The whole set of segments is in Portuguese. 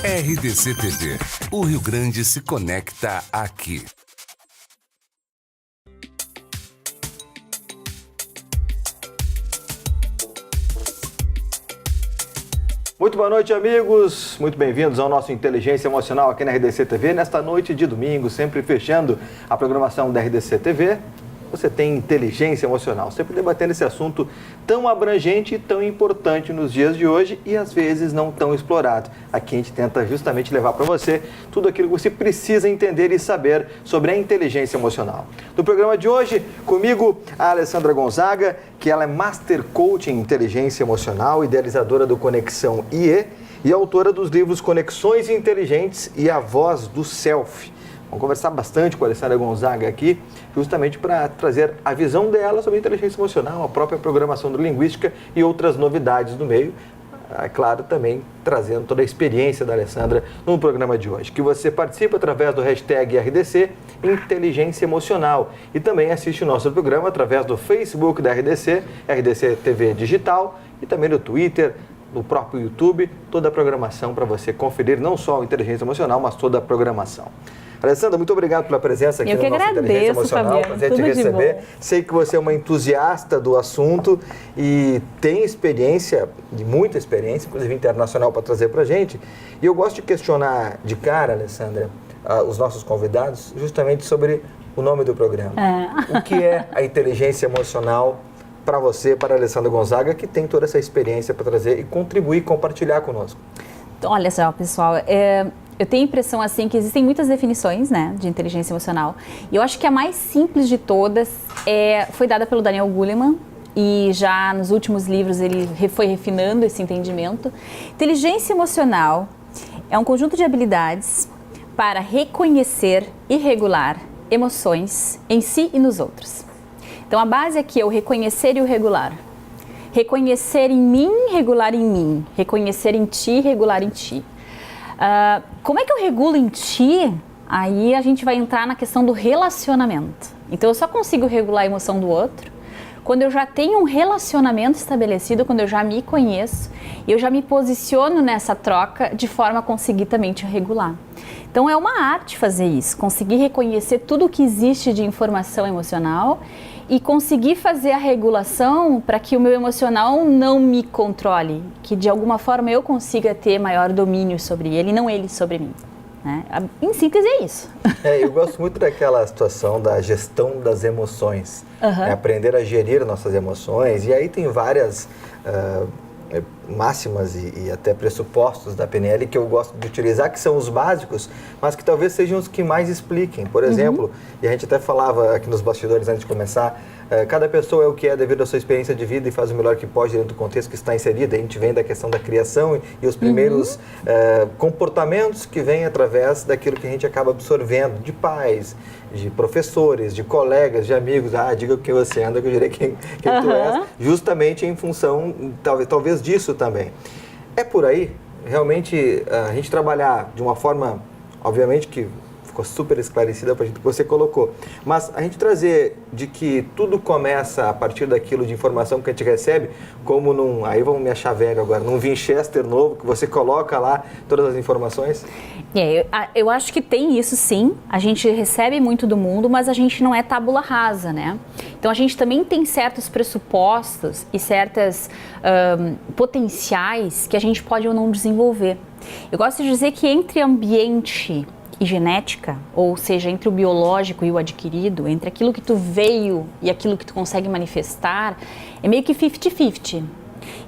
RDC TV. O Rio Grande se conecta aqui. Muito boa noite, amigos. Muito bem-vindos ao nosso Inteligência Emocional aqui na RDC TV. Nesta noite de domingo, sempre fechando a programação da RDC TV, você tem inteligência emocional, sempre debatendo esse assunto tão abrangente e tão importante nos dias de hoje e às vezes não tão explorado. Aqui a gente tenta justamente levar para você tudo aquilo que você precisa entender e saber sobre a inteligência emocional. No programa de hoje, comigo a Alessandra Gonzaga, que ela é Master Coach em Inteligência Emocional, idealizadora do Conexão IE e autora dos livros Conexões Inteligentes e A Voz do Self. Vamos conversar bastante com a Alessandra Gonzaga aqui, justamente para trazer a visão dela sobre a inteligência emocional, a própria programação neurolinguística e outras novidades no meio. É claro, também trazendo toda a experiência da Alessandra no programa de hoje. Que você participa através do hashtag RDC Inteligência Emocional e também assiste o nosso programa através do Facebook da RDC, RDC TV Digital e também no Twitter, no próprio YouTube, toda a programação para você conferir não só a inteligência emocional, mas toda a programação. Alessandra, muito obrigado pela presença aqui no nosso Inteligência Emocional. Prazer te receber. Sei que você é uma entusiasta do assunto e tem experiência, muita experiência, inclusive internacional, para trazer para a gente. E eu gosto de questionar de cara, Alessandra, os nossos convidados, justamente sobre o nome do programa. O que é a inteligência emocional para você, para a Alessandra Gonzaga, que tem toda essa experiência para trazer e contribuir e compartilhar conosco? Olha só, pessoal, eu tenho a impressão assim que existem muitas definições, né, de inteligência emocional. E eu acho que a mais simples de todas foi dada pelo Daniel Goleman e já nos últimos livros ele foi refinando esse entendimento. Inteligência emocional é um conjunto de habilidades para reconhecer e regular emoções em si e nos outros. Então a base aqui é o reconhecer e o regular. Reconhecer em mim, regular em mim. Reconhecer em ti, regular em ti. Como é que eu regulo em ti? Aí a gente vai entrar na questão do relacionamento. Então eu só consigo regular a emoção do outro quando eu já tenho um relacionamento estabelecido, quando eu já me conheço e eu já me posiciono nessa troca de forma a conseguir também te regular. Então é uma arte fazer isso, conseguir reconhecer tudo o que existe de informação emocional e conseguir fazer a regulação para que o meu emocional não me controle, que de alguma forma eu consiga ter maior domínio sobre ele, não ele sobre mim. Né? Em síntese é isso. Eu gosto muito daquela situação da gestão das emoções, aprender a gerir nossas emoções, e aí tem várias máximas e até pressupostos da PNL que eu gosto de utilizar, que são os básicos, mas que talvez sejam os que mais expliquem. Por exemplo, e a gente até falava aqui nos bastidores antes de começar, cada pessoa é o que é devido à sua experiência de vida e faz o melhor que pode dentro do contexto que está inserido. A gente vem da questão da criação e os primeiros comportamentos que vêm através daquilo que a gente acaba absorvendo de pais, de professores, de colegas, de amigos. Diga o que você anda, que eu direi quem tu és, justamente em função, talvez disso também. É por aí, realmente, a gente trabalhar de uma forma, obviamente que ficou super esclarecida para a gente que você colocou, mas a gente trazer de que tudo começa a partir daquilo de informação que a gente recebe, como aí vamos me achar velho agora, num Winchester novo, que você coloca lá todas as informações? Eu acho que tem isso sim, a gente recebe muito do mundo, mas a gente não é tábula rasa, né? Então a gente também tem certos pressupostos e certas potenciais que a gente pode ou não desenvolver. Eu gosto de dizer que entre ambiente e genética, ou seja, entre o biológico e o adquirido, entre aquilo que tu veio e aquilo que tu consegue manifestar, é meio que 50-50.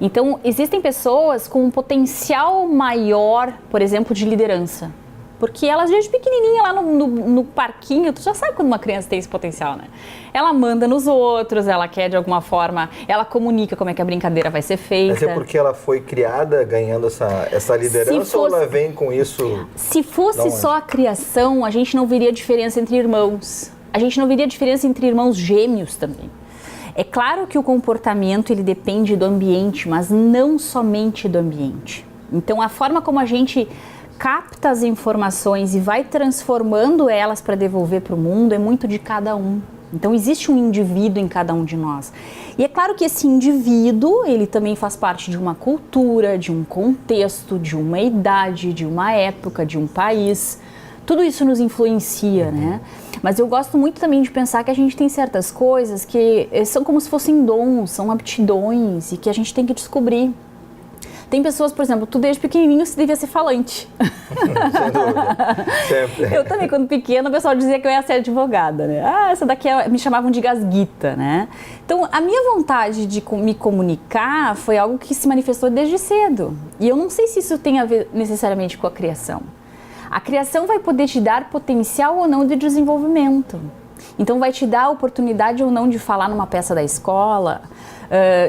Então, existem pessoas com um potencial maior, por exemplo, de liderança. Porque elas, desde pequenininha, lá no parquinho, tu já sabe quando uma criança tem esse potencial, né? Ela manda nos outros, ela quer de alguma forma, ela comunica como é que a brincadeira vai ser feita. Mas é porque ela foi criada ganhando essa liderança ou ela vem com isso? Se fosse só a criação, a gente não veria diferença entre irmãos. A gente não veria diferença entre irmãos gêmeos também. É claro que o comportamento ele depende do ambiente, mas não somente do ambiente. Então a forma como a gente capta as informações e vai transformando elas para devolver para o mundo é muito de cada um, Então existe um indivíduo em cada um de nós. E é claro que esse indivíduo, ele também faz parte de uma cultura, de um contexto, de uma idade, de uma época, de um país. Tudo isso nos influencia, né? Mas eu gosto muito também de pensar que a gente tem certas coisas que são como se fossem dons, são aptidões e que a gente tem que descobrir. Tem pessoas, por exemplo, tu desde pequenininho você devia ser falante. Sem dúvida, sempre. Eu também, quando pequena, o pessoal dizia que eu ia ser advogada, né? Ah, essa daqui me chamavam de gasguita, né? Então, a minha vontade de me comunicar foi algo que se manifestou desde cedo. E eu não sei se isso tem a ver necessariamente com a criação. A criação vai poder te dar potencial ou não de desenvolvimento. Então, vai te dar a oportunidade ou não de falar numa peça da escola.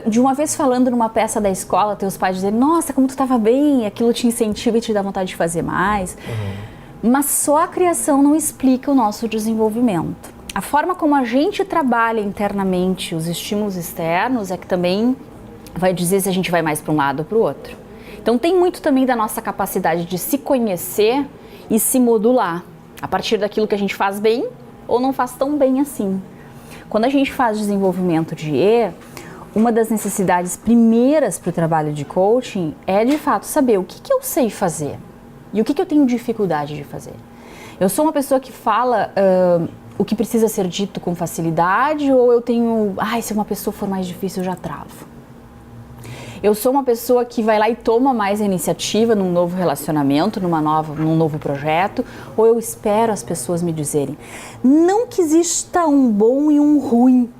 De uma vez falando numa peça da escola, teus pais dizerem, nossa, como tu estava bem, aquilo te incentiva e te dá vontade de fazer mais. Mas só a criação não explica o nosso desenvolvimento. A forma como a gente trabalha internamente os estímulos externos é que também vai dizer se a gente vai mais para um lado ou para o outro. Então tem muito também da nossa capacidade de se conhecer e se modular a partir daquilo que a gente faz bem ou não faz tão bem assim. Quando a gente faz desenvolvimento de E, uma das necessidades primeiras para o trabalho de coaching é, de fato, saber o que eu sei fazer e o que eu tenho dificuldade de fazer. Eu sou uma pessoa que fala o que precisa ser dito com facilidade ou eu tenho, se uma pessoa for mais difícil eu já travo. Eu sou uma pessoa que vai lá e toma mais a iniciativa num novo relacionamento, num novo projeto, ou eu espero as pessoas me dizerem. Não que exista um bom e um ruim,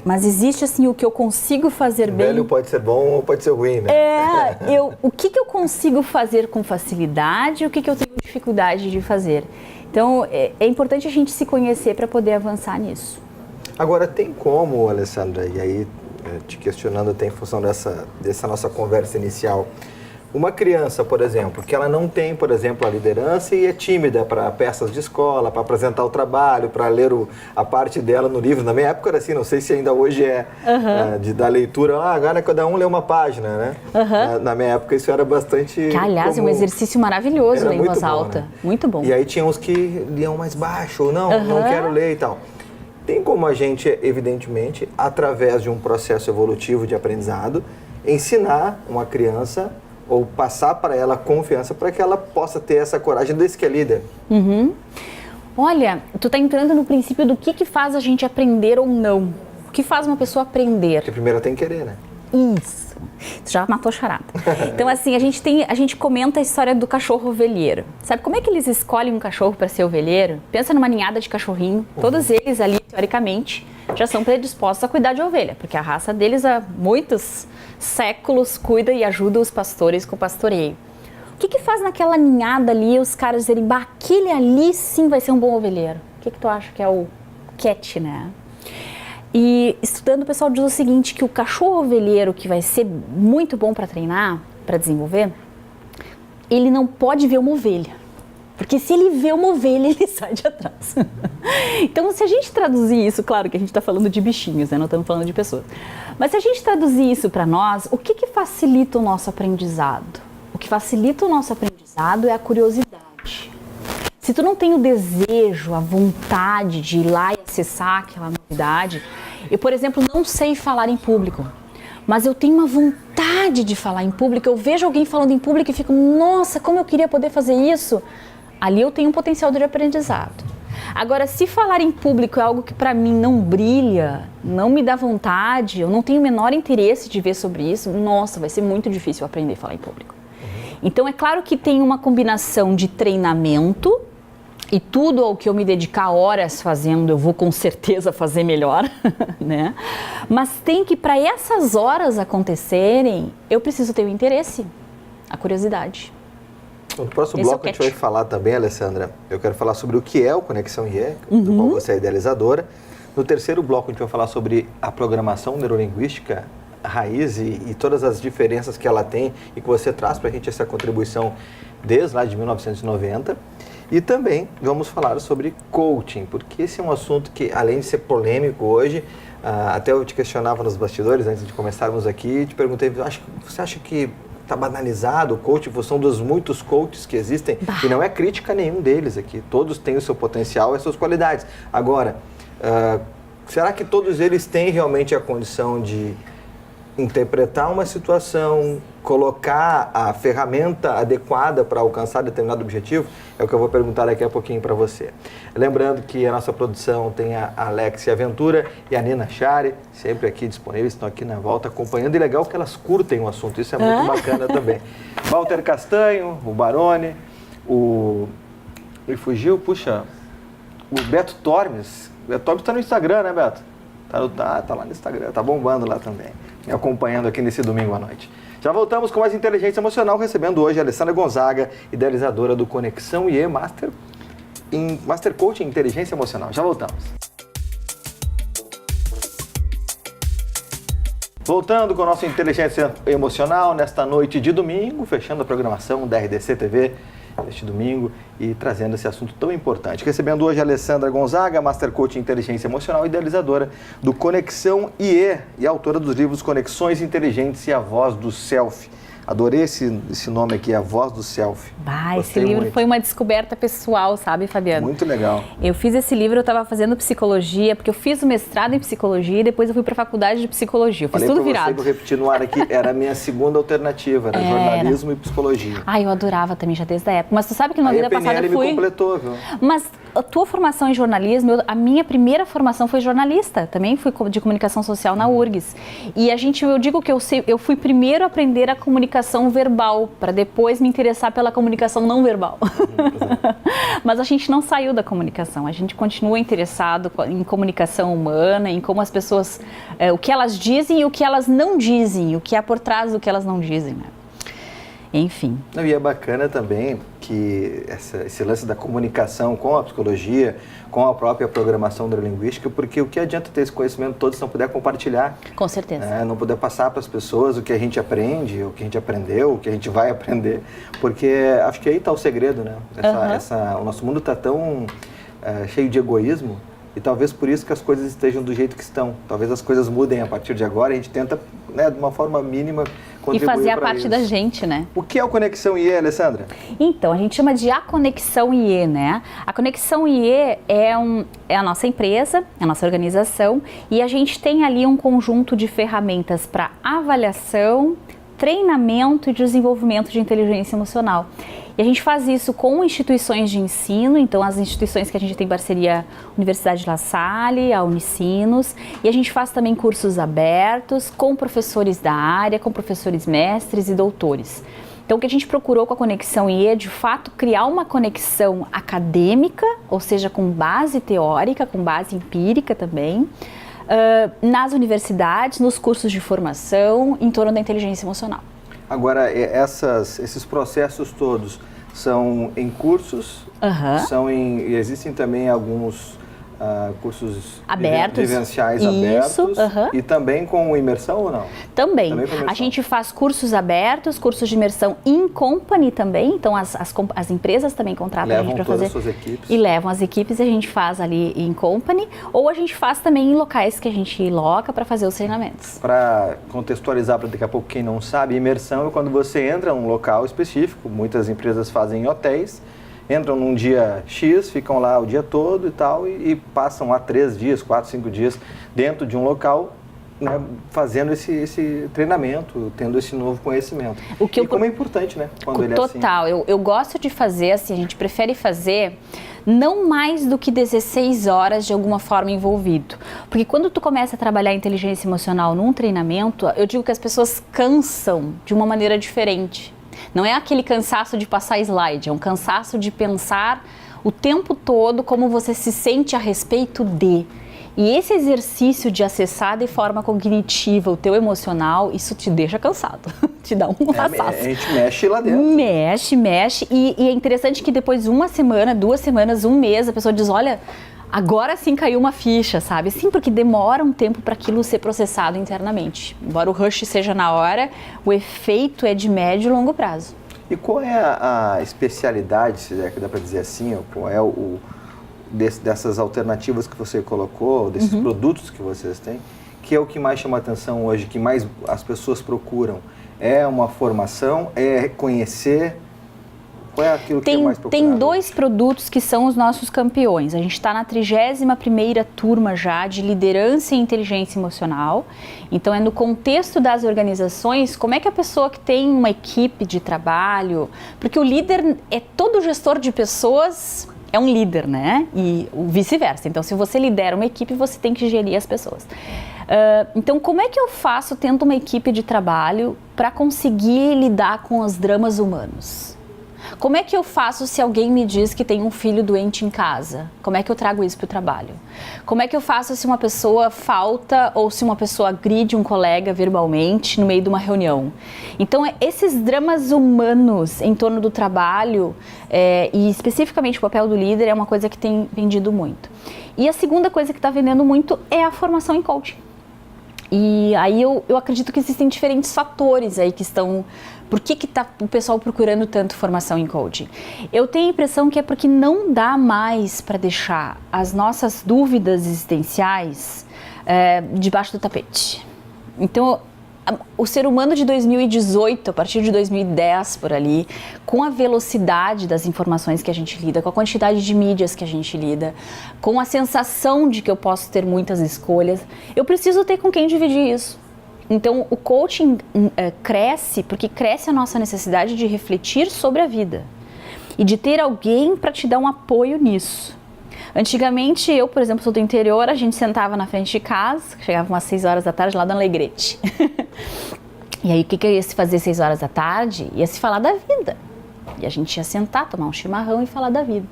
mas existe assim o que eu consigo fazer bem. Velho pode ser bom ou pode ser ruim, né? O que eu consigo fazer com facilidade e o que eu tenho dificuldade de fazer. Então, é importante a gente se conhecer para poder avançar nisso. Agora, tem como, Alessandra, e aí te questionando até em função dessa nossa conversa inicial, uma criança, por exemplo, que ela não tem, por exemplo, a liderança e é tímida para peças de escola, para apresentar o trabalho, para ler a parte dela no livro. Na minha época era assim, não sei se ainda hoje da leitura, agora cada um lê uma página, né? Na minha época isso era bastante que, aliás, é um exercício maravilhoso ler em voz alta. Né? Muito bom. E aí tinha uns que liam mais baixo, ou não quero ler e tal. Tem como a gente, evidentemente, através de um processo evolutivo de aprendizado, ensinar uma criança ou passar para ela confiança para que ela possa ter essa coragem desse que é líder. Olha, tu está entrando no princípio do que faz a gente aprender ou não. O que faz uma pessoa aprender? Porque primeiro tem que querer, né? Isso. Tu já matou a charada. Então, assim, a gente comenta a história do cachorro ovelheiro. Sabe como é que eles escolhem um cachorro para ser ovelheiro? Pensa numa ninhada de cachorrinho. Todos eles ali, teoricamente, já são predispostos a cuidar de ovelha, porque a raça deles há muitos séculos cuida e ajuda os pastores com o pastoreio. O que faz naquela ninhada ali os caras dizerem, aquele ali sim vai ser um bom ovelheiro? O que tu acha que é o catch, né? E estudando, o pessoal diz o seguinte, que o cachorro ovelheiro que vai ser muito bom para treinar, para desenvolver, ele não pode ver uma ovelha. Porque se ele vê uma ovelha, ele sai de atrás. Então, se a gente traduzir isso, claro que a gente está falando de bichinhos, né? Não estamos falando de pessoas. Mas se a gente traduzir isso para nós, o que facilita o nosso aprendizado? O que facilita o nosso aprendizado é a curiosidade. Se tu não tem o desejo, a vontade de ir lá e acessar aquela novidade, eu, por exemplo, não sei falar em público, mas eu tenho uma vontade de falar em público, eu vejo alguém falando em público e fico, nossa, como eu queria poder fazer isso, ali eu tenho um potencial de aprendizado. Agora, se falar em público é algo que para mim não brilha, não me dá vontade, eu não tenho o menor interesse de ver sobre isso, nossa, vai ser muito difícil aprender a falar em público. Então, é claro que tem uma combinação de treinamento, e tudo ao que eu me dedicar horas fazendo, eu vou com certeza fazer melhor, né? Mas tem que, para essas horas acontecerem, eu preciso ter o interesse, a curiosidade. No próximo bloco a gente vai falar também, Alessandra, eu quero falar sobre o que é o Conexão IE, do qual você é idealizadora. No terceiro bloco a gente vai falar sobre a programação neurolinguística raiz e todas as diferenças que ela tem e que você traz para a gente essa contribuição desde lá de 1990. E também vamos falar sobre coaching, porque esse é um assunto que, além de ser polêmico hoje, até eu te questionava nos bastidores, antes de começarmos aqui, te perguntei, você acha que está banalizado o coaching? São dos muitos coaches que existem, e não é crítica a nenhum deles aqui, todos têm o seu potencial e as suas qualidades. Agora, será que todos eles têm realmente a condição de interpretar uma situação, colocar a ferramenta adequada para alcançar determinado objetivo? É o que eu vou perguntar daqui a pouquinho para você. Lembrando que a nossa produção tem a Alexia Ventura e a Nina Chari, sempre aqui disponíveis, estão aqui na volta acompanhando. E legal que elas curtem o assunto, isso é muito bacana também. Walter Castanho, o Baroni, me fugiu, puxa, o Beto Tormes. O Beto Tormes está no Instagram, né, Beto? Tá lá no Instagram, tá bombando lá também, me acompanhando aqui nesse domingo à noite. Já voltamos com mais Inteligência Emocional, recebendo hoje a Alessandra Gonzaga, idealizadora do Conexão IE Master Coach em Inteligência Emocional. Já voltamos. Voltando com a nossa Inteligência Emocional nesta noite de domingo, fechando a programação da RDC TV este domingo e trazendo esse assunto tão importante. Recebendo hoje a Alessandra Gonzaga, Master Coach em Inteligência Emocional, idealizadora do Conexão IE e autora dos livros Conexões Inteligentes e A Voz do Self. Adorei esse nome aqui, A Voz do Self. Esse livro foi uma descoberta pessoal, sabe, Fabiano? Muito legal. Eu fiz esse livro, eu estava fazendo psicologia, porque eu fiz o mestrado em psicologia e depois eu fui para a faculdade de psicologia. Eu fiz tudo virado. Falei para você que eu repeti no ar aqui, era a minha segunda alternativa, era jornalismo e psicologia. Eu adorava também, já desde a época. Mas tu sabe que numa vida passada eu fui... me completou, viu? Mas a tua formação em jornalismo, a minha primeira formação foi jornalista, também fui de comunicação social na URGS. E eu digo que eu fui primeiro aprender a comunicação verbal, para depois me interessar pela comunicação não verbal. Mas a gente não saiu da comunicação, a gente continua interessado em comunicação humana, em como as pessoas, o que elas dizem e o que elas não dizem, o que há por trás do que elas não dizem, né? Enfim. E é bacana também que esse lance da comunicação com a psicologia, com a própria programação neurolinguística, porque o que adianta ter esse conhecimento todo se não puder compartilhar? Com certeza. Não puder passar para as pessoas o que a gente aprende, o que a gente aprendeu, o que a gente vai aprender, porque acho que aí está o segredo, né? O nosso mundo está tão cheio de egoísmo e talvez por isso que as coisas estejam do jeito que estão. Talvez as coisas mudem a partir de agora e a gente tenta, de uma forma mínima, contribuir e fazer a parte isso. da gente, né? O que é o Conexão IE, Alessandra? Então, a gente chama de A Conexão IE, né? A Conexão IE é a nossa empresa, é a nossa organização, e a gente tem ali um conjunto de ferramentas para avaliação, treinamento e desenvolvimento de inteligência emocional. E a gente faz isso com instituições de ensino, então as instituições que a gente tem parceria, Universidade La Salle, a Unicinos, e a gente faz também cursos abertos com professores da área, com professores mestres e doutores. Então o que a gente procurou com a Conexão IE é, de fato, criar uma conexão acadêmica, ou seja, com base teórica, com base empírica também, nas universidades, nos cursos de formação em torno da inteligência emocional. Agora, esses processos todos são em cursos, existem também alguns cursos abertos, vivenciais abertos e também com imersão ou não? Também a gente faz cursos abertos, cursos de imersão in company também, então as empresas também contratam a gente para fazer. Suas equipes. E levam as equipes e a gente faz ali in company, ou a gente faz também em locais que a gente loca para fazer os treinamentos. Para contextualizar para daqui a pouco quem não sabe, imersão é quando você entra num local específico, muitas empresas fazem em hotéis, entram num dia X, ficam lá o dia todo e tal, e passam lá 3 dias, 4, 5 dias dentro de um local, né, fazendo esse treinamento, tendo esse novo conhecimento. Como é importante, né? Quando ele é assim. Total, eu gosto de fazer assim, a gente prefere fazer não mais do que 16 horas de alguma forma envolvido. Porque quando tu começa a trabalhar inteligência emocional num treinamento, eu digo que as pessoas cansam de uma maneira diferente. Não é aquele cansaço de passar slide, é um cansaço de pensar o tempo todo como você se sente a respeito de. E esse exercício de acessar de forma cognitiva o teu emocional, isso te deixa cansado, te dá um cansaço. A gente mexe lá dentro. Mexe, e é interessante que depois de 1 semana, 2 semanas, 1 mês, a pessoa diz, olha, agora sim caiu uma ficha, sabe? Sim, porque demora um tempo para aquilo ser processado internamente. Embora o rush seja na hora, o efeito é de médio e longo prazo. E qual é a especialidade, se é que dá para dizer assim, ou qual é dessas alternativas que você colocou, desses produtos que vocês têm, que é o que mais chama a atenção hoje, que mais as pessoas procuram? É uma formação? É conhecer Qual é aquilo que é mais procurado? Tem 2 produtos que são os nossos campeões. A gente está na 31ª turma já de liderança e inteligência emocional. Então, é no contexto das organizações, como é que a pessoa que tem uma equipe de trabalho... Porque o líder todo gestor de pessoas... É um líder, né? E o vice-versa. Então, se você lidera uma equipe, você tem que gerir as pessoas. Então, como é que eu faço, tendo uma equipe de trabalho, para conseguir lidar com os dramas humanos? Como é que eu faço se alguém me diz que tem um filho doente em casa? Como é que eu trago isso para o trabalho? Como é que eu faço se uma pessoa falta ou se uma pessoa agride um colega verbalmente no meio de uma reunião? Então, esses dramas humanos em torno do trabalho e especificamente o papel do líder é uma coisa que tem vendido muito. E a segunda coisa que está vendendo muito é a formação em coaching. E aí eu acredito que existem diferentes fatores aí que estão... Por que está o pessoal procurando tanto formação em coaching? Eu tenho a impressão que é porque não dá mais para deixar as nossas dúvidas existenciais debaixo do tapete. Então, o ser humano de 2018, a partir de 2010 por ali, com a velocidade das informações que a gente lida, com a quantidade de mídias que a gente lida, com a sensação de que eu posso ter muitas escolhas, eu preciso ter com quem dividir isso. Então, o coaching cresce porque cresce a nossa necessidade de refletir sobre a vida e de ter alguém para te dar um apoio nisso. Antigamente, eu, por exemplo, sou do interior, a gente sentava na frente de casa, chegava umas 6 horas da tarde lá no Alegrete. E aí, o que ia se fazer 6 horas da tarde? Ia se falar da vida. E a gente ia sentar, tomar um chimarrão e falar da vida.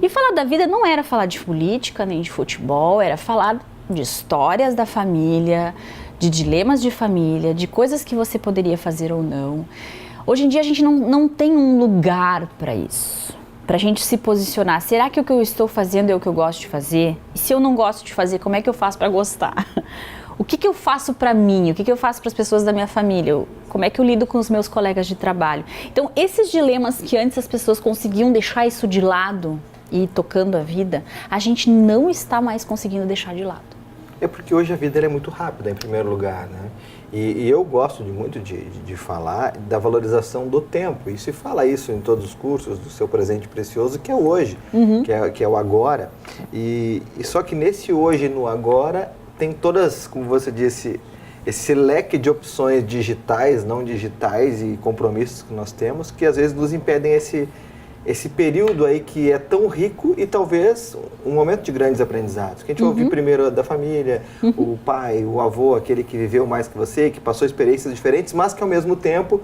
E falar da vida não era falar de política, nem de futebol, era falar de histórias da família, de dilemas de família, de coisas que você poderia fazer ou não. Hoje em dia a gente não tem um lugar para isso, para a gente se posicionar. Será que o que eu estou fazendo é o que eu gosto de fazer? E se eu não gosto de fazer, como é que eu faço para gostar? O que eu faço para mim? O que eu faço para as pessoas da minha família? Como é que eu lido com os meus colegas de trabalho? Então, esses dilemas que antes as pessoas conseguiam deixar isso de lado e ir tocando a vida, a gente não está mais conseguindo deixar de lado. É porque hoje a vida é muito rápida, em primeiro lugar, né? E eu gosto muito de falar da valorização do tempo. E se fala isso em todos os cursos, do seu presente precioso, que é o hoje, que é o agora. E só que nesse hoje e no agora tem todas, como você disse, esse leque de opções digitais, não digitais e compromissos que nós temos, que às vezes nos impedem esse período aí que é tão rico e talvez um momento de grandes aprendizados. Que a gente ouve primeiro da família, o pai, o avô, aquele que viveu mais que você, que passou experiências diferentes, mas que ao mesmo tempo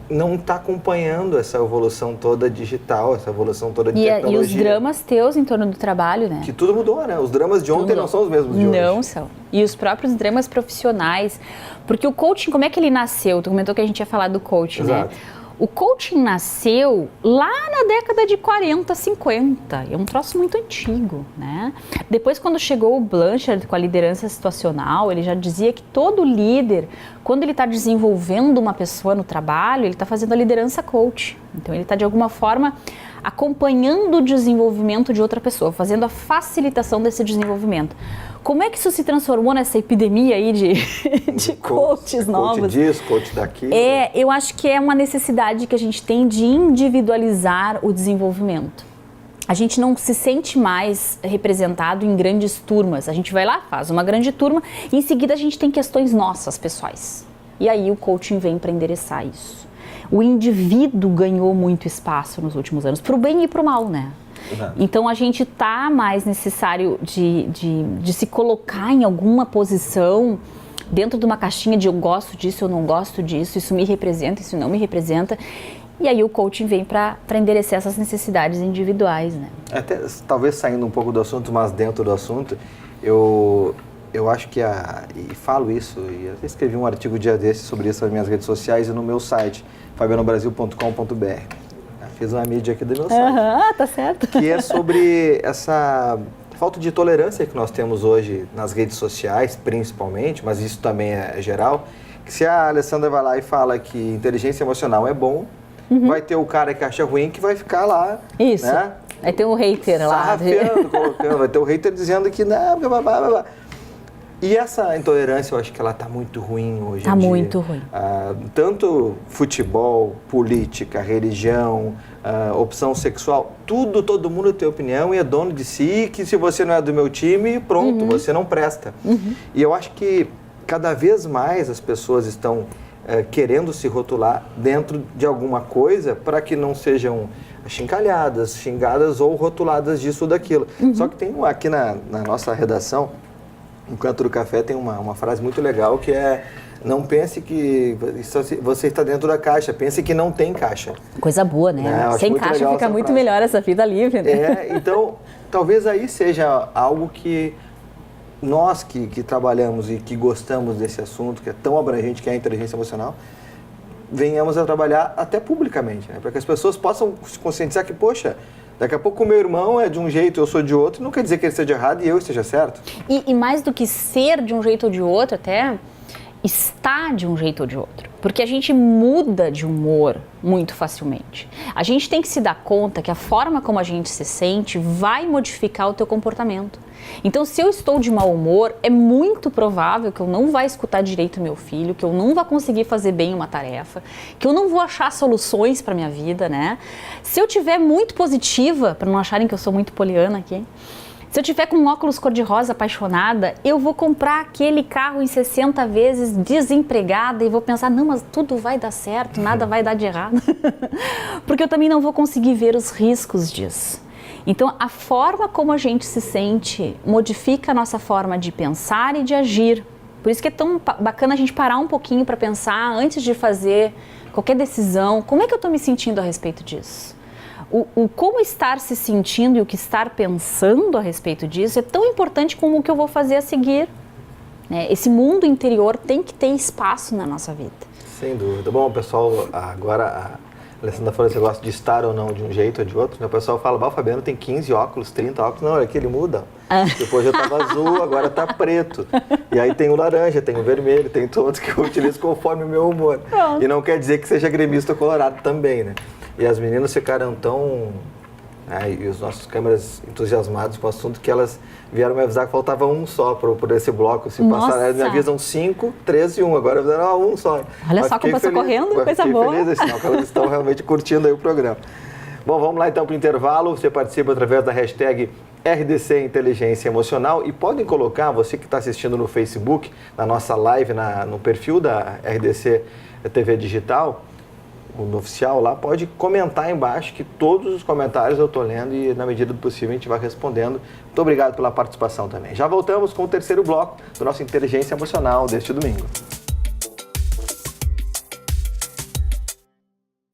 não está acompanhando essa evolução toda digital, essa evolução toda de tecnologia. E os dramas teus em torno do trabalho, né? Que tudo mudou, né? Os dramas de ontem não são os mesmos de hoje. Não são. E os próprios dramas profissionais. Porque o coaching, como é que ele nasceu? Tu comentou que a gente ia falar do coaching, Exato. né? O coaching nasceu lá na década de 40, 50. É um troço muito antigo, né? Depois, quando chegou o Blanchard com a liderança situacional, ele já dizia que todo líder, quando ele está desenvolvendo uma pessoa no trabalho, ele está fazendo a liderança coach. Então, ele está, de alguma forma, acompanhando o desenvolvimento de outra pessoa, fazendo a facilitação desse desenvolvimento. Como é que isso se transformou nessa epidemia aí de coaches novos? Coach disso, coach daquilo. Eu acho que é uma necessidade que a gente tem de individualizar o desenvolvimento. A gente não se sente mais representado em grandes turmas. A gente vai lá, faz uma grande turma e em seguida a gente tem questões nossas, pessoais. E aí o coaching vem para endereçar isso. O indivíduo ganhou muito espaço nos últimos anos, para o bem e para o mal, né? Exato. Então a gente está mais necessário de se colocar em alguma posição dentro de uma caixinha de eu gosto disso, eu não gosto disso, isso me representa, isso não me representa. E aí o coaching vem para endereçar essas necessidades individuais, né? Até, talvez saindo um pouco do assunto, mas dentro do assunto, eu acho que e falo isso, e eu escrevi um artigo dia desses sobre isso nas minhas redes sociais e no meu site, fabianobrasil.com.br. Fiz uma mídia aqui do meu site. Tá certo. Que é sobre essa falta de tolerância que nós temos hoje nas redes sociais, principalmente, mas isso também é geral, que se a Alessandra vai lá e fala que inteligência emocional é bom, vai ter o cara que acha ruim que vai ficar lá, isso. Né? Vai ter um hater lá. Colocando, vai ter o hater dizendo que não, blá, blá, blá, blá. E essa intolerância, eu acho que ela está muito ruim hoje em dia. Está muito ruim. Tanto futebol, política, religião, opção sexual, tudo, todo mundo tem opinião e é dono de si, que se você não é do meu time, pronto, você não presta. E eu acho que cada vez mais as pessoas estão querendo se rotular dentro de alguma coisa para que não sejam achincalhadas, xingadas ou rotuladas disso ou daquilo. Só que tem aqui na nossa redação, no Canto do Café, tem uma frase muito legal que é: não pense que você está dentro da caixa, pense que não tem caixa. Coisa boa, né? Sem caixa fica muito melhor essa vida livre, né? Então, talvez aí seja algo que nós que trabalhamos e que gostamos desse assunto, que é tão abrangente, que é a inteligência emocional, venhamos a trabalhar até publicamente, né? Para que as pessoas possam se conscientizar que, poxa, daqui a pouco o meu irmão é de um jeito, eu sou de outro, não quer dizer que ele esteja errado e eu esteja certo. E mais do que ser de um jeito ou de outro, até estar de um jeito ou de outro. Porque a gente muda de humor muito facilmente. A gente tem que se dar conta que a forma como a gente se sente vai modificar o teu comportamento. Então, se eu estou de mau humor, é muito provável que eu não vá escutar direito meu filho, que eu não vá conseguir fazer bem uma tarefa, que eu não vou achar soluções para minha vida, né? Se eu tiver muito positiva, para não acharem que eu sou muito poliana aqui, se eu tiver com um óculos cor-de-rosa apaixonada, eu vou comprar aquele carro em 60 vezes desempregada e vou pensar, não, mas tudo vai dar certo, nada vai dar de errado. Porque eu também não vou conseguir ver os riscos disso. Então, a forma como a gente se sente modifica a nossa forma de pensar e de agir. Por isso que é tão bacana a gente parar um pouquinho para pensar antes de fazer qualquer decisão. Como é que eu estou me sentindo a respeito disso? O como estar se sentindo e o que estar pensando a respeito disso é tão importante como o que eu vou fazer a seguir. Esse mundo interior tem que ter espaço na nossa vida. Sem dúvida. Bom, pessoal, agora a Alessandra falou que você gosta de estar ou não de um jeito ou de outro, né? O pessoal fala, o Fabiano tem 15 óculos, 30 óculos, não, olha aqui, ele muda. Depois já estava azul, agora está preto. E aí tem o laranja, tem o vermelho, tem todos que eu utilizo conforme o meu humor. Pronto. E não quer dizer que seja gremista colorado também, né? E as meninas ficaram tão... e os nossos câmeras entusiasmados com o assunto que elas vieram me avisar que faltava um só por esse bloco. Se passar, elas me avisam 5, 3 e 1. Agora fizeram um só. Olha só como passou correndo, coisa boa. Fiquei feliz, sinal que elas estão realmente curtindo aí o programa. Bom, vamos lá então para o intervalo. Você participa através da hashtag RDC Inteligência Emocional e podem colocar, você que está assistindo no Facebook, na nossa live, no perfil da RDC TV Digital, no oficial lá, pode comentar embaixo que todos os comentários eu estou lendo e na medida do possível a gente vai respondendo. Muito obrigado pela participação também. Já voltamos com o terceiro bloco do nosso Inteligência Emocional deste domingo.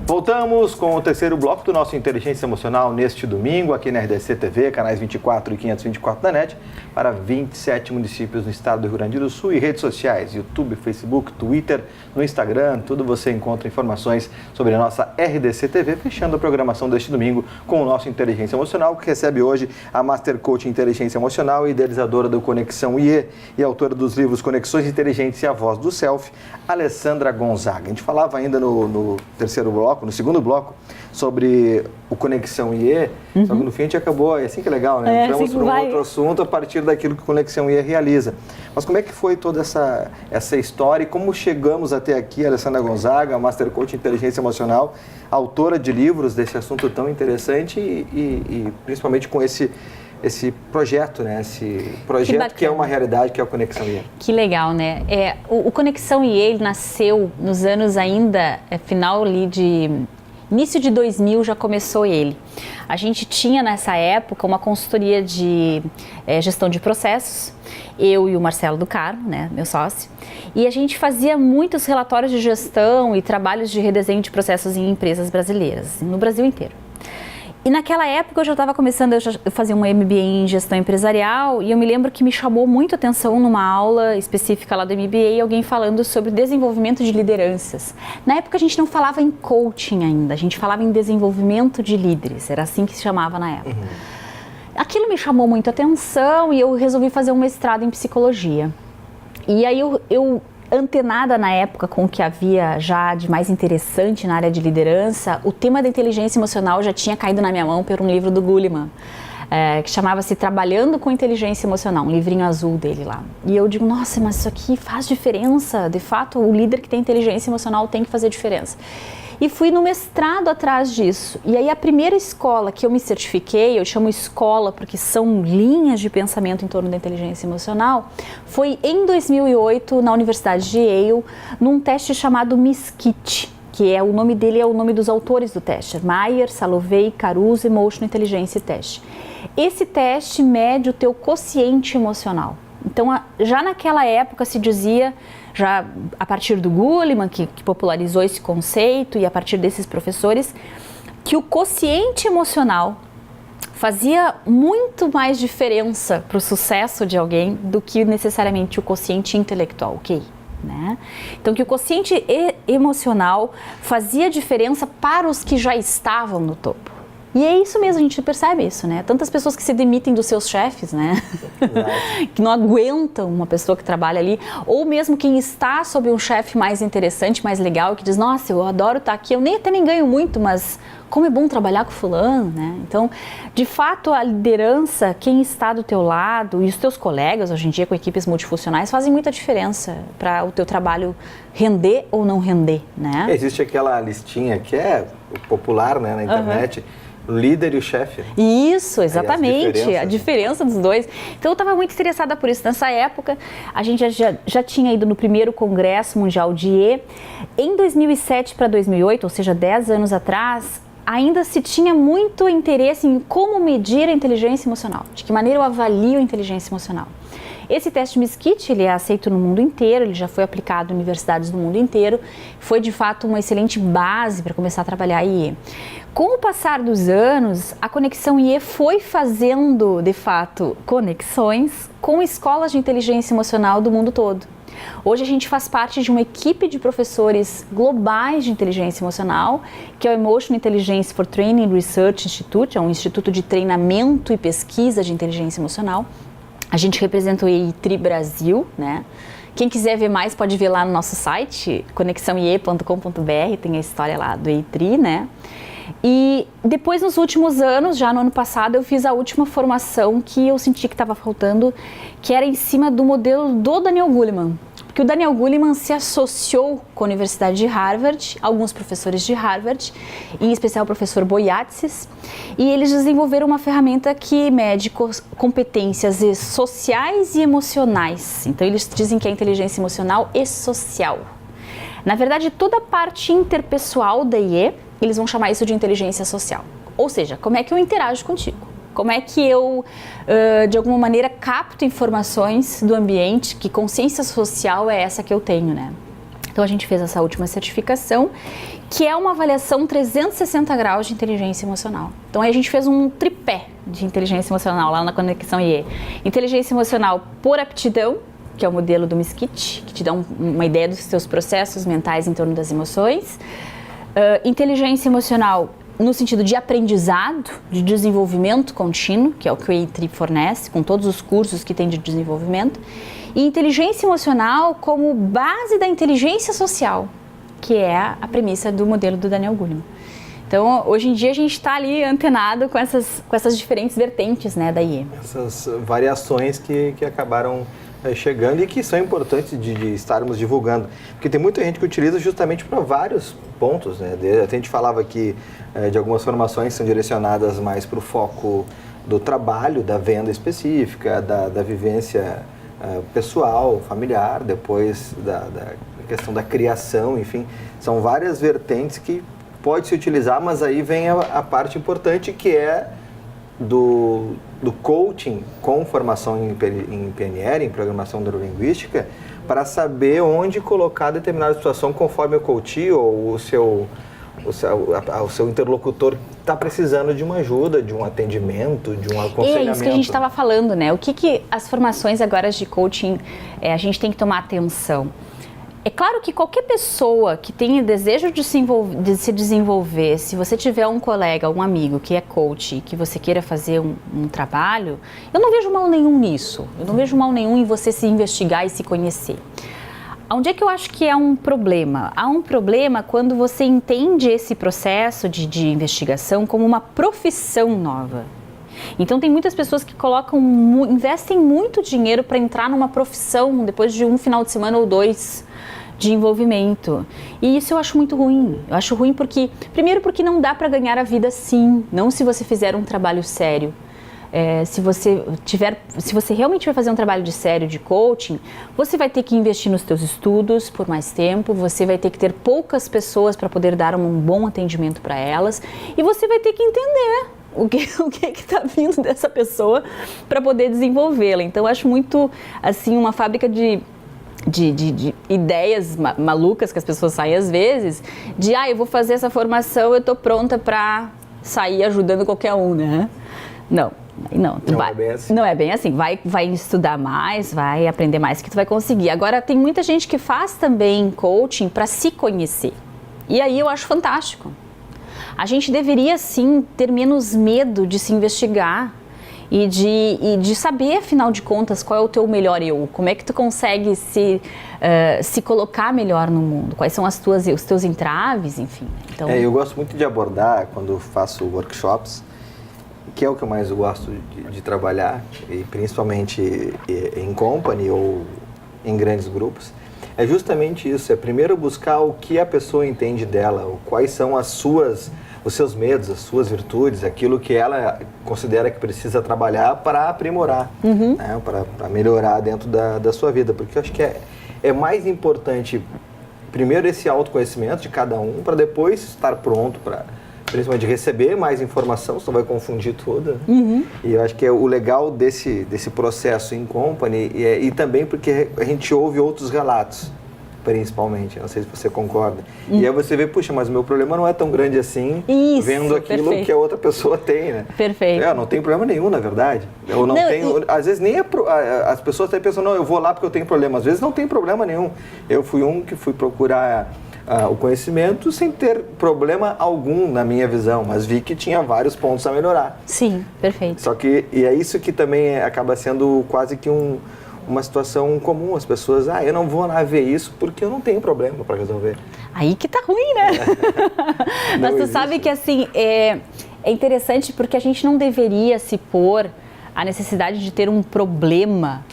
Voltamos com o terceiro bloco do nosso Inteligência Emocional neste domingo, aqui na RDC TV, canais 24 e 524 da NET, para 27 municípios no estado do Rio Grande do Sul e redes sociais, YouTube, Facebook, Twitter, no Instagram, tudo você encontra informações sobre a nossa RDC TV, fechando a programação deste domingo com o nosso Inteligência Emocional, que recebe hoje a Master Coach em Inteligência Emocional e idealizadora do Conexão IE e autora dos livros Conexões Inteligentes e a Voz do Self, Alessandra Gonzaga. A gente falava ainda no terceiro bloco, no segundo bloco, sobre o Conexão IE, só que no fim a gente acabou, é assim que é legal, né? Entramos para um outro assunto a partir daquilo que o Conexão IE realiza. Mas como é que foi toda essa história e como chegamos até aqui, Alessandra Gonzaga, Master Coach em Inteligência Emocional, autora de livros desse assunto tão interessante e principalmente com esse projeto, né? Esse projeto que é uma realidade, que é o Conexão IE. Que legal, né? O Conexão IE ele nasceu nos anos ainda, final ali de... Início de 2000 já começou ele. A gente tinha nessa época uma consultoria de gestão de processos, eu e o Marcelo do Carmo, né, meu sócio, e a gente fazia muitos relatórios de gestão e trabalhos de redesenho de processos em empresas brasileiras, no Brasil inteiro. E naquela época eu já estava começando, eu fazia um MBA em gestão empresarial e eu me lembro que me chamou muito a atenção numa aula específica lá do MBA, alguém falando sobre desenvolvimento de lideranças. Na época a gente não falava em coaching ainda, a gente falava em desenvolvimento de líderes, era assim que se chamava na época. Aquilo me chamou muito a atenção e eu resolvi fazer um mestrado em psicologia. E aí eu antenada na época com o que havia já de mais interessante na área de liderança, o tema da inteligência emocional já tinha caído na minha mão por um livro do Goleman. que chamava-se Trabalhando com Inteligência Emocional, um livrinho azul dele lá. E eu digo, nossa, mas isso aqui faz diferença. De fato, o líder que tem inteligência emocional tem que fazer diferença. E fui no mestrado atrás disso. E aí a primeira escola que eu me certifiquei, eu chamo escola porque são linhas de pensamento em torno da inteligência emocional, foi em 2008 na Universidade de Yale, num teste chamado MISKIT, que é o nome dele, é o nome dos autores do teste, Meyer, Salovey, Caruso, Emotional Intelligence Test. Esse teste mede o teu quociente emocional. Então, já naquela época se dizia, já a partir do Goleman, que popularizou esse conceito, e a partir desses professores, que o quociente emocional fazia muito mais diferença para o sucesso de alguém do que necessariamente o quociente intelectual, ok? Né? Então, que o quociente emocional fazia diferença para os que já estavam no topo. E é isso mesmo, a gente percebe isso, né? Tantas pessoas que se demitem dos seus chefes, né? Que não aguentam uma pessoa que trabalha ali, ou mesmo quem está sob um chefe mais interessante, mais legal, que diz, nossa, eu adoro estar aqui, eu até nem ganho muito, mas como é bom trabalhar com fulano, né? Então, de fato, a liderança, quem está do teu lado e os teus colegas, hoje em dia com equipes multifuncionais, fazem muita diferença para o teu trabalho render ou não render, né? Existe aquela listinha que é popular, né, na internet, o líder e o chefe. Isso, exatamente, a diferença dos dois. Então eu estava muito interessada por isso. Nessa época, a gente já tinha ido no primeiro Congresso Mundial de IE. Em 2007 para 2008, ou seja, 10 anos atrás, ainda se tinha muito interesse em como medir a inteligência emocional, de que maneira eu avalio a inteligência emocional. Esse teste MISKIT, ele é aceito no mundo inteiro, ele já foi aplicado em universidades do mundo inteiro, foi de fato uma excelente base para começar a trabalhar a IE. Com o passar dos anos, a Conexão IE foi fazendo, de fato, conexões com escolas de inteligência emocional do mundo todo. Hoje a gente faz parte de uma equipe de professores globais de inteligência emocional, que é o Emotional Intelligence for Training Research Institute, é um instituto de treinamento e pesquisa de inteligência emocional. A gente representa o EITRI Brasil, né? Quem quiser ver mais pode ver lá no nosso site, conexãoie.com.br, tem a história lá do EITRI, né? E depois, nos últimos anos, já no ano passado, eu fiz a última formação que eu senti que estava faltando, que era em cima do modelo do Daniel Goleman. Porque o Daniel Goleman se associou com a Universidade de Harvard, alguns professores de Harvard, em especial o professor Boyatzis, e eles desenvolveram uma ferramenta que mede competências sociais e emocionais. Então, eles dizem que é inteligência emocional e social. Na verdade, toda a parte interpessoal da IE, eles vão chamar isso de inteligência social. Ou seja, como é que eu interajo contigo? Como é que eu, de alguma maneira, capto informações do ambiente? Que consciência social é essa que eu tenho, né? Então, a gente fez essa última certificação, que é uma avaliação 360 graus de inteligência emocional. Então, aí a gente fez um tripé de inteligência emocional lá na Conexão IE. Inteligência emocional por aptidão, que é o modelo do MISKIT, que te dá uma ideia dos teus processos mentais em torno das emoções. Inteligência emocional no sentido de aprendizado, de desenvolvimento contínuo, que é o que o EITRI fornece, com todos os cursos que tem de desenvolvimento, e inteligência emocional como base da inteligência social, que é a premissa do modelo do Daniel Goleman. Então, hoje em dia, a gente está ali antenado com essas diferentes vertentes, né, da IE. Essas variações que acabaram chegando e que são importantes de estarmos divulgando. Porque tem muita gente que utiliza justamente para vários pontos, né? A gente falava aqui de algumas formações que são direcionadas mais para o foco do trabalho, da venda específica, da vivência pessoal, familiar, depois da questão da criação, enfim. São várias vertentes que pode se utilizar, mas aí vem a parte importante que é do coaching com formação em PNL, em programação neurolinguística, para saber onde colocar determinada situação conforme o coach ou o seu interlocutor está precisando de uma ajuda, de um atendimento, de um aconselhamento. É isso que a gente estava falando, né? O que as formações agora de coaching a gente tem que tomar atenção? É claro que qualquer pessoa que tenha desejo de se desenvolver, se você tiver um colega, um amigo que é coach e que você queira fazer um trabalho, eu não vejo mal nenhum nisso. Eu não vejo mal nenhum em você se investigar e se conhecer. Onde é que eu acho que é um problema? Há um problema quando você entende esse processo de investigação como uma profissão nova. Então tem muitas pessoas que investem muito dinheiro para entrar numa profissão depois de um final de semana ou 2 de envolvimento. E isso eu acho muito ruim. Eu acho ruim primeiro porque não dá para ganhar a vida assim, não se você fizer um trabalho sério. Se você realmente vai fazer um trabalho sério de coaching, você vai ter que investir nos teus estudos por mais tempo, você vai ter que ter poucas pessoas para poder dar um bom atendimento para elas, e você vai ter que entender o que está vindo dessa pessoa para poder desenvolvê-la. Então, eu acho muito, assim, uma fábrica de ideias malucas que as pessoas saem às vezes, eu vou fazer essa formação, eu estou pronta para sair ajudando qualquer um, né? Não é bem assim. Vai estudar mais, vai aprender mais que tu vai conseguir. Agora, tem muita gente que faz também coaching para se conhecer. E aí eu acho fantástico. A gente deveria, sim, ter menos medo de se investigar e de saber, afinal de contas, qual é o teu melhor eu. Como é que tu consegue se colocar melhor no mundo. Quais são os teus entraves, enfim. Então... eu gosto muito de abordar, quando faço workshops, que é o que eu mais gosto de trabalhar, e principalmente em company ou em grandes grupos, é justamente isso, primeiro buscar o que a pessoa entende dela, quais são os seus medos, as suas virtudes, aquilo que ela considera que precisa trabalhar para aprimorar, né, para melhorar dentro da sua vida, porque eu acho que é mais importante, primeiro, esse autoconhecimento de cada um, para depois estar pronto para... principalmente de receber mais informação, senão vai confundir tudo. E eu acho que é o legal desse processo em company, e também porque a gente ouve outros relatos, principalmente, não sei se você concorda. E aí você vê, puxa, mas o meu problema não é tão grande assim, isso, vendo aquilo perfeito. Que a outra pessoa tem, né? Perfeito. Não tem problema nenhum, na verdade. Eu não tenho, às vezes nem as pessoas até pensam, não, eu vou lá porque eu tenho problema. Às vezes não tem problema nenhum. Eu fui que fui procurar... o conhecimento sem ter problema algum na minha visão, mas vi que tinha vários pontos a melhorar. Sim, perfeito. Só que, e é isso que também acaba sendo quase que uma situação comum, as pessoas, eu não vou lá ver isso porque eu não tenho problema para resolver. Aí que tá ruim, né? Mas tu sabe que assim, é interessante porque a gente não deveria se pôr a necessidade de ter um problema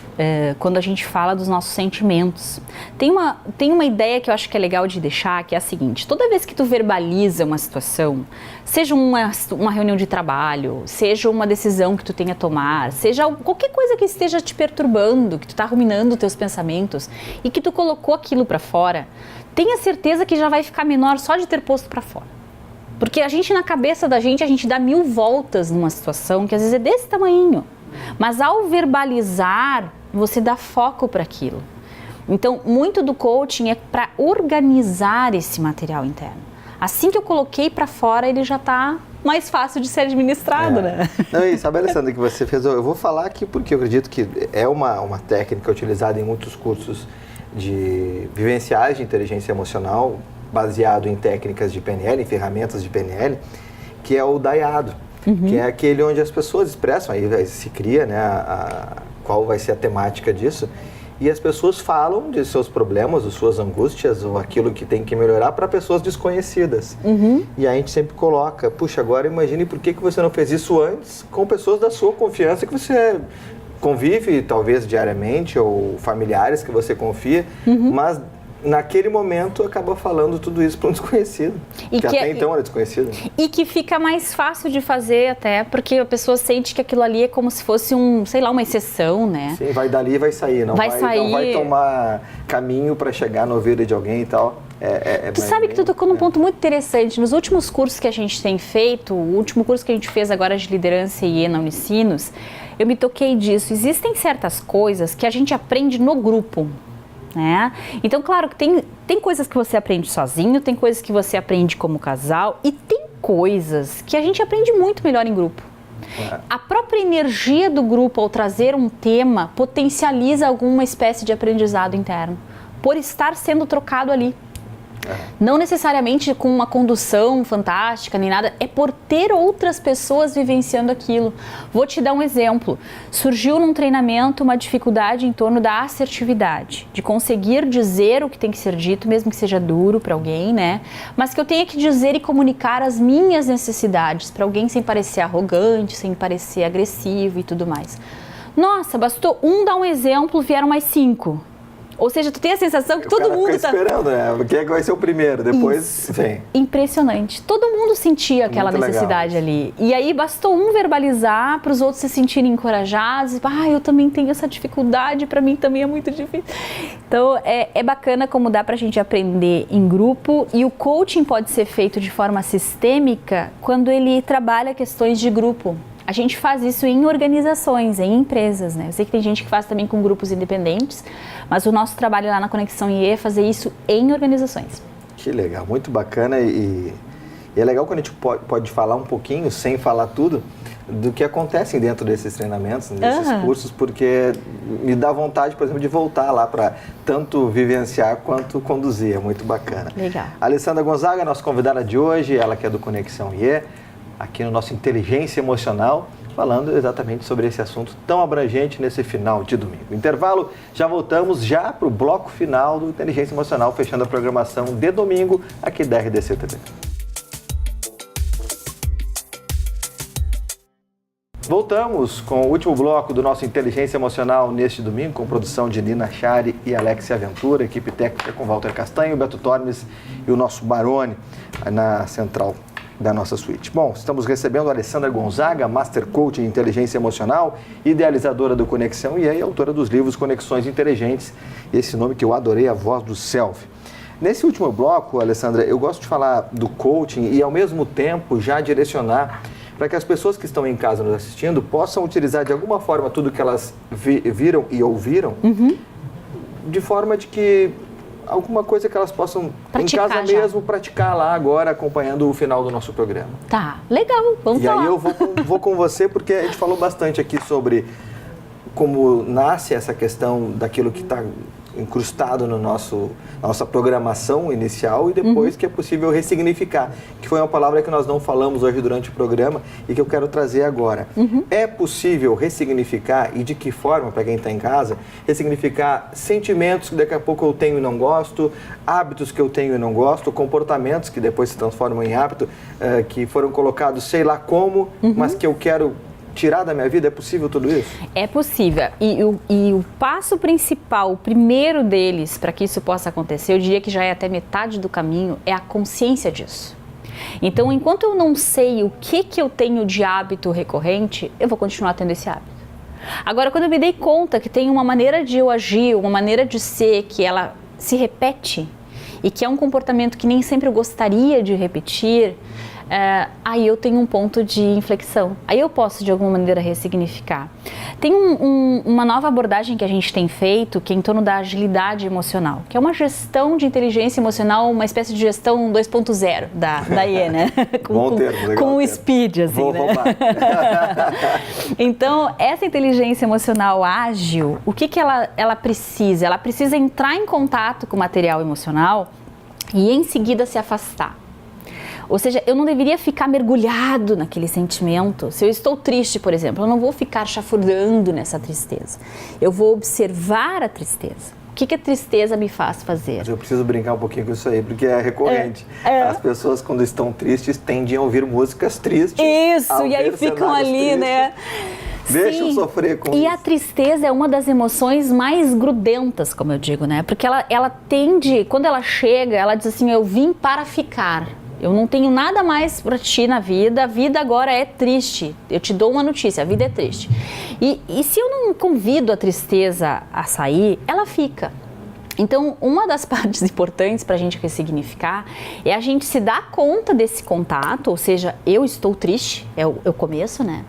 quando a gente fala dos nossos sentimentos. Tem uma ideia que eu acho que é legal de deixar, que é a seguinte: toda vez que tu verbaliza uma situação, seja uma reunião de trabalho, seja uma decisão que tu tenha a tomar, seja qualquer coisa que esteja te perturbando, que tu tá ruminando teus pensamentos e que tu colocou aquilo para fora, tenha certeza que já vai ficar menor só de ter posto para fora. Porque a gente, na cabeça da gente, a gente dá 1000 voltas numa situação que às vezes é desse tamanho. Mas ao verbalizar, você dá foco para aquilo. Então, muito do coaching é para organizar esse material interno. Assim que eu coloquei para fora, ele já está mais fácil de ser administrado, né? Não, e sabe, Alessandra, que você fez... Eu vou falar aqui porque eu acredito que é uma técnica utilizada em muitos cursos de vivenciais de inteligência emocional, baseado em técnicas de PNL, em ferramentas de PNL, que é o DIADO, que é aquele onde as pessoas expressam, aí se cria, né, qual vai ser a temática disso, e as pessoas falam de seus problemas, de suas angústias, ou aquilo que tem que melhorar para pessoas desconhecidas. E aí a gente sempre coloca, puxa, agora imagine por que você não fez isso antes com pessoas da sua confiança, que você convive talvez diariamente, ou familiares que você confia, mas naquele momento acaba falando tudo isso para um desconhecido, que até então era desconhecido. E que fica mais fácil de fazer até, porque a pessoa sente que aquilo ali é como se fosse uma exceção, né? Sim, vai dali e vai sair, não vai tomar caminho para chegar no ouvido de alguém e tal. Tu sabe que tu tocou num ponto muito interessante. Nos últimos cursos que a gente tem feito, o último curso que a gente fez agora de liderança e na Unicinos, eu me toquei disso. Existem certas coisas que a gente aprende no grupo, né? Então, claro que tem coisas que você aprende sozinho, tem coisas que você aprende como casal e tem coisas que a gente aprende muito melhor em grupo. A própria energia do grupo ao trazer um tema potencializa alguma espécie de aprendizado interno, por estar sendo trocado ali. Não necessariamente com uma condução fantástica nem nada, é por ter outras pessoas vivenciando aquilo. Vou te dar um exemplo. Surgiu num treinamento uma dificuldade em torno da assertividade, de conseguir dizer o que tem que ser dito, mesmo que seja duro para alguém, né? Mas que eu tenha que dizer e comunicar as minhas necessidades para alguém sem parecer arrogante, sem parecer agressivo e tudo mais. Nossa, bastou dar um exemplo, vieram mais 5. Ou seja, tu tem a sensação que todo mundo está esperando, né? Quem é que vai ser o primeiro? Depois vem. Impressionante. Todo mundo sentia aquela necessidade ali. E aí bastou um verbalizar para os outros se sentirem encorajados. Eu também tenho essa dificuldade, para mim também é muito difícil. Então, é bacana como dá para a gente aprender em grupo. E o coaching pode ser feito de forma sistêmica quando ele trabalha questões de grupo. A gente faz isso em organizações, em empresas, né? Eu sei que tem gente que faz também com grupos independentes, mas o nosso trabalho lá na Conexão IE é fazer isso em organizações. Que legal, muito bacana e é legal quando a gente pode falar um pouquinho, sem falar tudo, do que acontece dentro desses treinamentos, desses cursos, porque me dá vontade, por exemplo, de voltar lá para tanto vivenciar quanto conduzir, é muito bacana. Legal. Alessandra Gonzaga, nossa convidada de hoje, ela que é do Conexão IE, aqui no nosso Inteligência Emocional, falando exatamente sobre esse assunto tão abrangente nesse final de domingo. Intervalo, já voltamos já para o bloco final do Inteligência Emocional, fechando a programação de domingo aqui da RDC TV. Voltamos com o último bloco do nosso Inteligência Emocional neste domingo, com produção de Nina Chari e Alexia Ventura, equipe técnica com Walter Castanho, Beto Tormes e o nosso Barone na central da nossa suíte. Bom, estamos recebendo a Alessandra Gonzaga, Master Coach em Inteligência Emocional, idealizadora do Conexão e autora dos livros Conexões Inteligentes, esse nome que eu adorei, A Voz do Self. Nesse último bloco, Alessandra, eu gosto de falar do coaching e, ao mesmo tempo, já direcionar para que as pessoas que estão em casa nos assistindo possam utilizar de alguma forma tudo que elas viram e ouviram, de forma de que alguma coisa que elas possam, praticar em casa já mesmo, praticar lá agora, acompanhando o final do nosso programa. Tá, legal, vamos falar. E aí eu vou com você, porque a gente falou bastante aqui sobre como nasce essa questão daquilo que está incrustado no na nossa programação inicial e depois que é possível ressignificar, que foi uma palavra que nós não falamos hoje durante o programa e que eu quero trazer agora. É possível ressignificar, e de que forma, para quem está em casa, ressignificar sentimentos que daqui a pouco eu tenho e não gosto, hábitos que eu tenho e não gosto, comportamentos que depois se transformam em hábito, que foram colocados sei lá como, mas que eu quero tirar da minha vida? É possível tudo isso? É possível. E o passo principal, o primeiro deles, para que isso possa acontecer, eu diria que já é até metade do caminho, é a consciência disso. Então, enquanto eu não sei o que eu tenho de hábito recorrente, eu vou continuar tendo esse hábito. Agora, quando eu me dei conta que tem uma maneira de eu agir, uma maneira de ser, que ela se repete e que é um comportamento que nem sempre eu gostaria de repetir, aí eu tenho um ponto de inflexão. Aí eu posso, de alguma maneira, ressignificar. Tem uma nova abordagem que a gente tem feito, que é em torno da agilidade emocional, que é uma gestão de inteligência emocional, uma espécie de gestão 2.0 da IE, né? Com o speed, assim, Vou roubar. Então, essa inteligência emocional ágil, o que ela precisa? Ela precisa entrar em contato com o material emocional e, em seguida, se afastar. Ou seja, eu não deveria ficar mergulhado naquele sentimento. Se eu estou triste, por exemplo, eu não vou ficar chafurdando nessa tristeza. Eu vou observar a tristeza. O que a tristeza me faz fazer? Mas eu preciso brincar um pouquinho com isso aí, porque é recorrente. As pessoas, quando estão tristes, tendem a ouvir músicas tristes. Isso, e aí ficam ali, tristes, né? Deixa eu sofrer com isso. E a tristeza é uma das emoções mais grudentas, como eu digo, né? Porque ela tende, quando ela chega, ela diz assim, eu vim para ficar. Eu não tenho nada mais para ti na vida, a vida agora é triste. Eu te dou uma notícia, a vida é triste. E se eu não convido a tristeza a sair, ela fica. Então, uma das partes importantes para a gente ressignificar é a gente se dar conta desse contato, ou seja, eu estou triste, é o começo, né?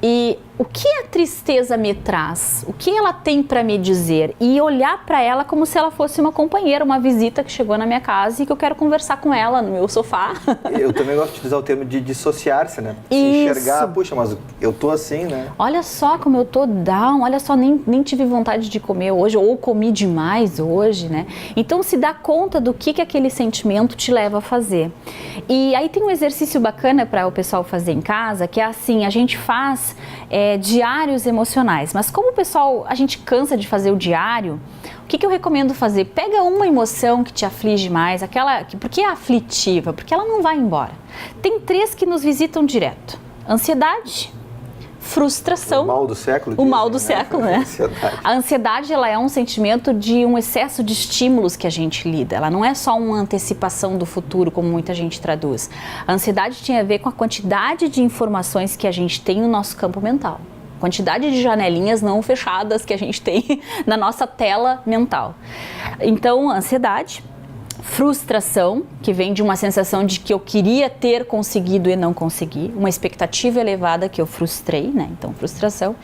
E o que a tristeza me traz? O que ela tem para me dizer? E olhar para ela como se ela fosse uma companheira, uma visita que chegou na minha casa e que eu quero conversar com ela no meu sofá. Eu também gosto de utilizar o termo de dissociar-se, né? Se enxergar, puxa, mas eu tô assim, né? Olha só como eu tô down, olha só, nem tive vontade de comer hoje, ou comi demais hoje, né? Então se dá conta do que aquele sentimento te leva a fazer. E aí tem um exercício bacana para o pessoal fazer em casa, que é assim, a gente faz diários emocionais, mas como o pessoal, a gente cansa de fazer o diário, o que eu recomendo fazer? Pega uma emoção que te aflige mais, por que é aflitiva? Porque ela não vai embora. Tem 3 que nos visitam direto: ansiedade, frustração. O mal do século. O mal do século, né? A ansiedade, ela é um sentimento de um excesso de estímulos que a gente lida. Ela não é só uma antecipação do futuro, como muita gente traduz. A ansiedade tem a ver com a quantidade de informações que a gente tem no nosso campo mental. Quantidade de janelinhas não fechadas que a gente tem na nossa tela mental. Então, ansiedade. Frustração, que vem de uma sensação de que eu queria ter conseguido e não consegui, uma expectativa elevada que eu frustrei, né? Então, frustração.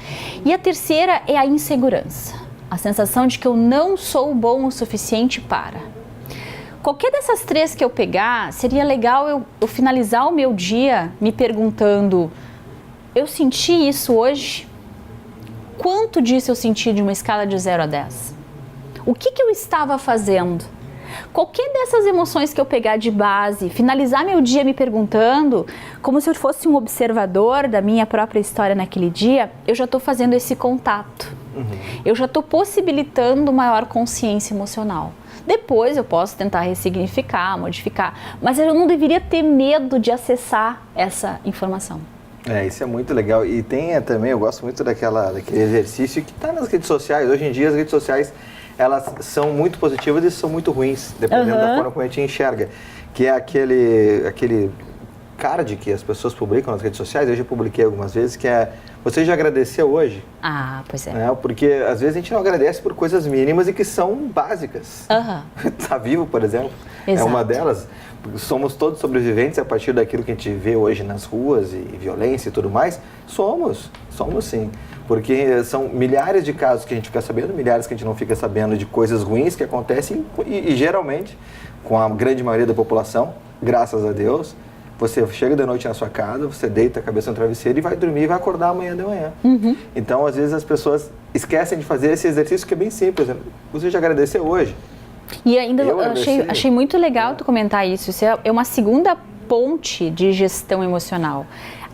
E a terceira é a insegurança, a sensação de que eu não sou bom o suficiente para. Qualquer dessas 3 que eu pegar, seria legal eu finalizar o meu dia me perguntando: eu senti isso hoje? Quanto disso eu senti de uma escala de 0 a 10? O que eu estava fazendo? Qualquer dessas emoções que eu pegar de base, finalizar meu dia me perguntando, como se eu fosse um observador da minha própria história naquele dia, eu já estou fazendo esse contato. Eu já estou possibilitando maior consciência emocional. Depois eu posso tentar ressignificar, modificar, mas eu não deveria ter medo de acessar essa informação. Isso é muito legal. E tem também, eu gosto muito daquele exercício que está nas redes sociais. Hoje em dia as redes sociais, elas são muito positivas e são muito ruins, dependendo da forma como a gente enxerga. Que é aquele card que as pessoas publicam nas redes sociais, eu já publiquei algumas vezes, que é: você já agradeceu hoje? Ah, pois é. Porque às vezes a gente não agradece por coisas mínimas e que são básicas. Tá vivo, por exemplo, Exato. É uma delas. Somos todos sobreviventes a partir daquilo que a gente vê hoje nas ruas e violência e tudo mais. Somos sim. Porque são milhares de casos que a gente fica sabendo, milhares que a gente não fica sabendo de coisas ruins que acontecem e geralmente, com a grande maioria da população, graças a Deus, você chega de noite na sua casa, você deita a cabeça no travesseiro e vai dormir e vai acordar amanhã de manhã. Então, às vezes, as pessoas esquecem de fazer esse exercício que é bem simples. Você já agradeceu hoje? E ainda achei muito legal tu comentar isso. Isso é uma segunda ponte de gestão emocional.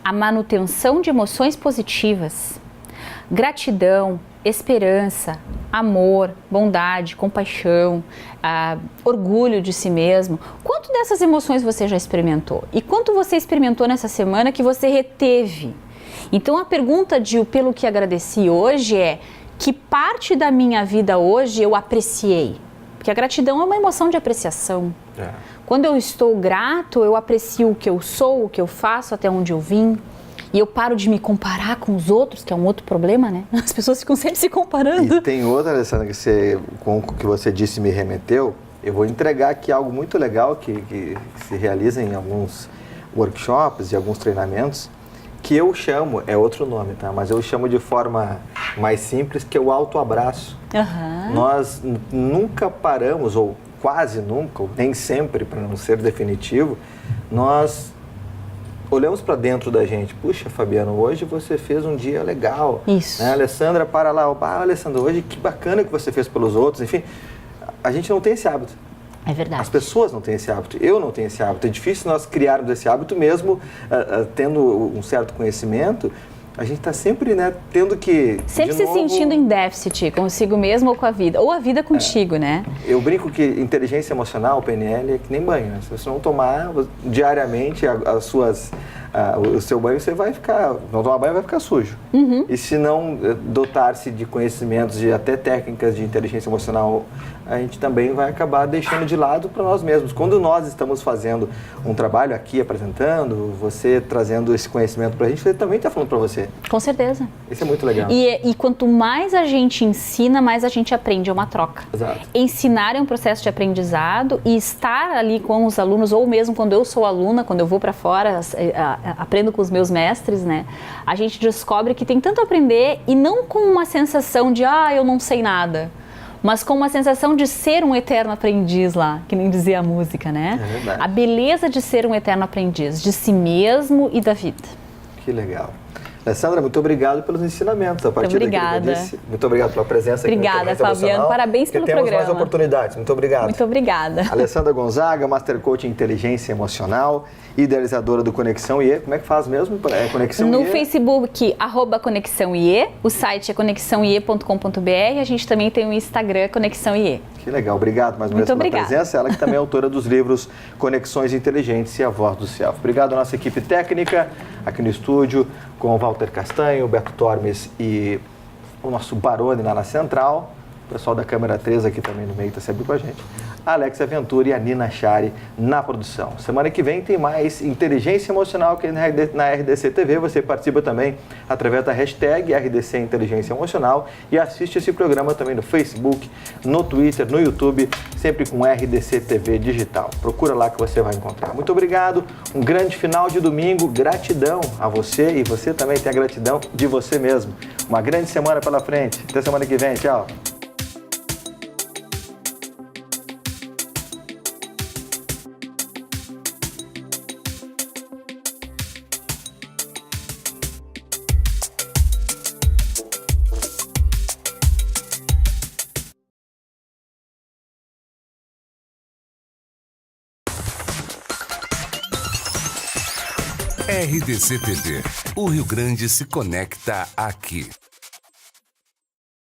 A manutenção de emoções positivas. Gratidão, esperança, amor, bondade, compaixão, orgulho de si mesmo. Quanto dessas emoções você já experimentou? E quanto você experimentou nessa semana que você reteve? Então a pergunta pelo que agradeci hoje é: que parte da minha vida hoje eu apreciei? Porque a gratidão é uma emoção de apreciação. Quando eu estou grato, eu aprecio o que eu sou, o que eu faço, até onde eu vim. E eu paro de me comparar com os outros, que é um outro problema, né? As pessoas ficam sempre se comparando. E tem outra, Alessandra, com o que você disse me remeteu. Eu vou entregar aqui algo muito legal que se realiza em alguns workshops e alguns treinamentos, que eu chamo, é outro nome, tá? Mas eu chamo de forma mais simples, que é o autoabraço. Nós nunca paramos, ou quase nunca, ou nem sempre, para não ser definitivo, nós olhamos para dentro da gente. Puxa, Fabiano, hoje você fez um dia legal. Isso. Né? Alessandra, para lá. Alessandra, hoje que bacana que você fez pelos outros. Enfim, a gente não tem esse hábito. É verdade. As pessoas não têm esse hábito, eu não tenho esse hábito. É difícil nós criarmos esse hábito mesmo tendo um certo conhecimento. A gente está sempre, né, tendo que... Sempre se sentindo em déficit consigo mesmo ou com a vida. Ou a vida contigo, né? Eu brinco que inteligência emocional, PNL, é que nem banho, né? Se você não tomar diariamente o seu banho, você vai ficar... Não tomar banho, vai ficar sujo. E se não dotar-se de conhecimentos e até técnicas de inteligência emocional, a gente também vai acabar deixando de lado para nós mesmos. Quando nós estamos fazendo um trabalho aqui, apresentando, você trazendo esse conhecimento para a gente, você também está falando para você. Com certeza. Isso é muito legal. E quanto mais a gente ensina, mais a gente aprende, é uma troca. Exato. Ensinar é um processo de aprendizado e estar ali com os alunos, ou mesmo quando eu sou aluna, quando eu vou para fora aprendo com os meus mestres, né? A gente descobre que tem tanto a aprender e não com uma sensação de, eu não sei nada, mas com uma sensação de ser um eterno aprendiz lá, que nem dizia a música, né? É verdade. A beleza de ser um eterno aprendiz, de si mesmo e da vida. Que legal. Alessandra, muito obrigado pelos ensinamentos. A partir muito obrigada. Muito obrigado pela presença aqui no Obrigada, Fabiano. Parabéns pelo temos programa. mais oportunidades. Muito obrigado. Muito obrigada. Alessandra Gonzaga, Master Coach em Inteligência Emocional, idealizadora do Conexão IE. Como é que faz mesmo? Conexão no IE? Facebook, @Conexão IE. O site é conexãoie.com.br. A gente também tem o Instagram, Conexão IE. Que legal. Obrigado mais uma vez pela obrigada. presença. Ela que também é autora dos livros Conexões Inteligentes e A Voz do Self. Obrigado à nossa equipe técnica aqui no estúdio, com o Walter Castanho, o Beto Tormes e o nosso Barone lá na Central. O pessoal da câmera 3 aqui também no meio está sempre com a gente. A Alex Ventura e a Nina Chari na produção. Semana que vem tem mais Inteligência Emocional aqui na RDC TV. Você participa também através da hashtag RDC Inteligência Emocional e assiste esse programa também no Facebook, no Twitter, no YouTube, sempre com RDC TV Digital. Procura lá que você vai encontrar. Muito obrigado, um grande final de domingo, gratidão a você e você também tem a gratidão de você mesmo. Uma grande semana pela frente. Até semana que vem, tchau. RDC TV. O Rio Grande se conecta aqui.